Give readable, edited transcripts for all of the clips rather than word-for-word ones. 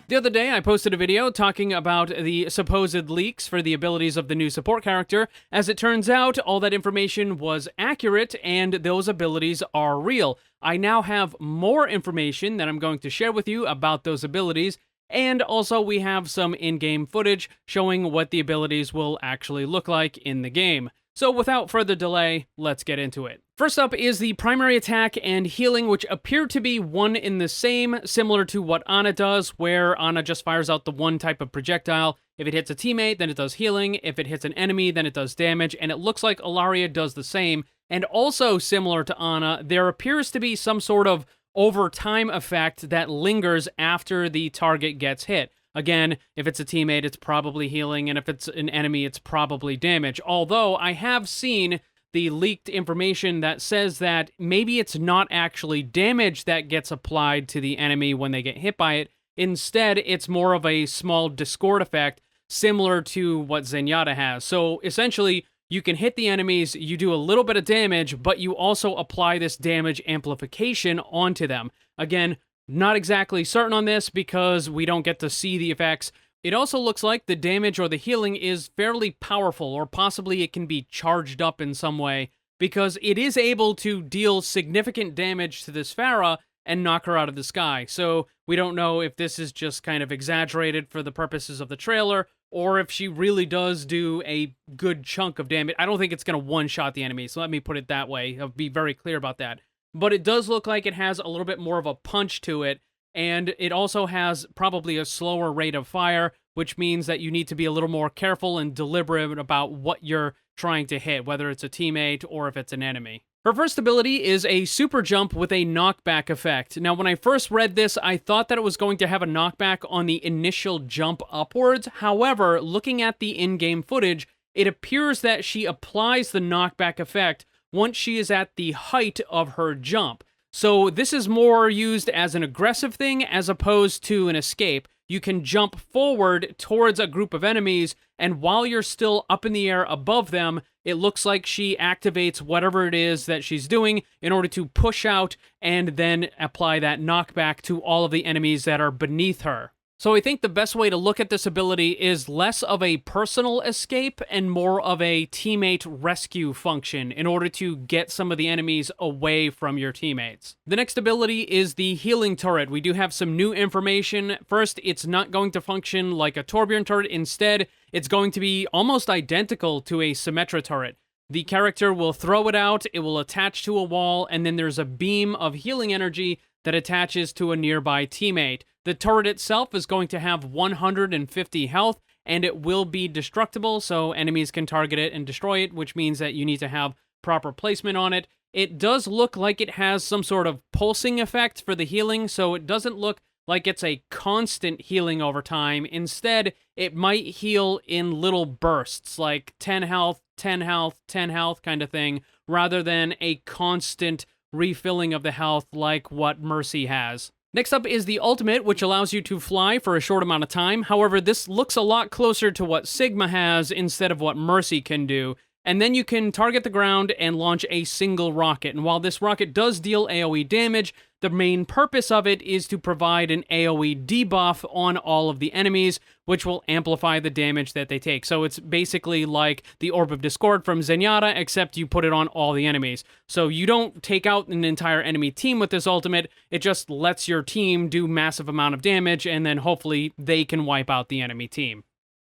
The other day, I posted a video talking about the supposed leaks for the abilities of the new support character. As it turns out, all that information was accurate, and those abilities are real. I now have more information that I'm going to share with you about those abilities, and also we have some in-game footage showing what the abilities will actually look like in the game. So without further delay, let's get into it. First up is the primary attack and healing, which appear to be one in the same, similar to what Ana does, where Ana just fires out the one type of projectile. If it hits a teammate, then it does healing. If it hits an enemy, then it does damage, and it looks like Illari does the same. And also similar to Ana, there appears to be some sort of over-time effect that lingers after the target gets hit. Again, if it's a teammate, it's probably healing, and if it's an enemy, it's probably damage. Although, I have seen the leaked information that says that maybe it's not actually damage that gets applied to the enemy when they get hit by it. Instead, it's more of a small discord effect, similar to what Zenyatta has. So, essentially, you can hit the enemies, you do a little bit of damage, but you also apply this damage amplification onto them. Again, not exactly certain on this because we don't get to see the effects. It also looks like the damage or the healing is fairly powerful, or possibly it can be charged up in some way, because it is able to deal significant damage to this Pharah and knock her out of the sky. So we don't know if this is just kind of exaggerated for the purposes of the trailer, or if she really does do a good chunk of damage. I don't think it's going to one-shot the enemy, so let me put it that way. I'll be very clear about that. But it does look like it has a little bit more of a punch to it, and it also has probably a slower rate of fire, which means that you need to be a little more careful and deliberate about what you're trying to hit, whether it's a teammate or if it's an enemy. Her first ability is a super jump with a knockback effect. Now, when I first read this, I thought that it was going to have a knockback on the initial jump upwards. However, looking at the in-game footage, it appears that she applies the knockback effect once she is at the height of her jump. So this is more used as an aggressive thing as opposed to an escape. You can jump forward towards a group of enemies, and while you're still up in the air above them, it looks like she activates whatever it is that she's doing in order to push out and then apply that knockback to all of the enemies that are beneath her. So I think the best way to look at this ability is less of a personal escape and more of a teammate rescue function in order to get some of the enemies away from your teammates. The next ability is the healing turret. We do have some new information. First, it's not going to function like a Torbjorn turret. Instead, it's going to be almost identical to a Symmetra turret. The character will throw it out, it will attach to a wall, and then there's a beam of healing energy that attaches to a nearby teammate. The turret itself is going to have 150 health, and it will be destructible, so enemies can target it and destroy it, which means that you need to have proper placement on it. It does look like it has some sort of pulsing effect for the healing, so it doesn't look like it's a constant healing over time. Instead, it might heal in little bursts, like 10 health, 10 health, 10 health kind of thing, rather than a constant refilling of the health like what Mercy has. Next up is the ultimate, which allows you to fly for a short amount of time. However, this looks a lot closer to what Sigma has instead of what Mercy can do. And then you can target the ground and launch a single rocket. And while this rocket does deal AoE damage, the main purpose of it is to provide an AoE debuff on all of the enemies, which will amplify the damage that they take. So it's basically like the Orb of Discord from Zenyatta, except you put it on all the enemies. So you don't take out an entire enemy team with this ultimate, it just lets your team do massive amount of damage, and then hopefully they can wipe out the enemy team.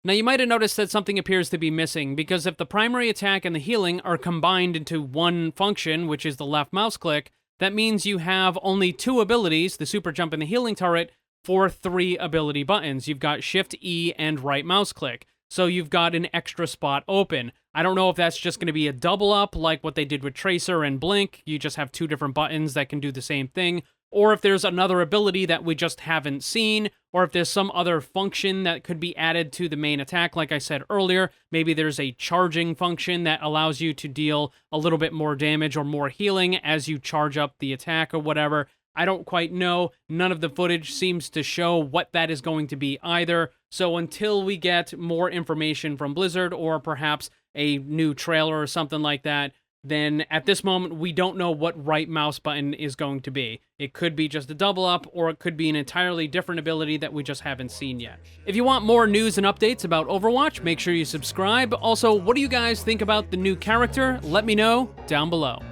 Now, you might have noticed that something appears to be missing, because if the primary attack and the healing are combined into one function, which is the left mouse click, that means you have only two abilities, the super jump and the healing turret, for 3 ability buttons. You've got Shift E and right mouse click, so you've got an extra spot open. I don't know if that's just going to be a double up, like what they did with Tracer and Blink. You just have 2 different buttons that can do the same thing, or if there's another ability that we just haven't seen, or if there's some other function that could be added to the main attack. Like I said earlier, maybe there's a charging function that allows you to deal a little bit more damage or more healing as you charge up the attack or whatever. I don't quite know. None of the footage seems to show what that is going to be either. So until we get more information from Blizzard, or perhaps a new trailer or something like that, then at this moment, we don't know what right mouse button is going to be. It could be just a double up, or it could be an entirely different ability that we just haven't seen yet. If you want more news and updates about Overwatch, make sure you subscribe. Also, what do you guys think about the new character? Let me know down below.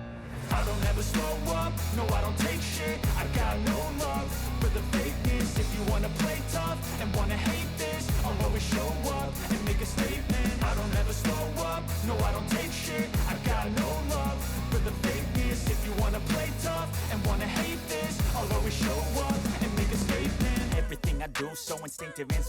I don't ever slow up, no I don't take shit. I got no love for the fakeness. If you wanna play tough and wanna hate this, I'll always show up and make a statement. I don't ever slow up, no I don't take shit. I got no love for the fakeness. If you wanna play tough and wanna hate this, I'll always show up and make a statement. Everything I do so instinctive and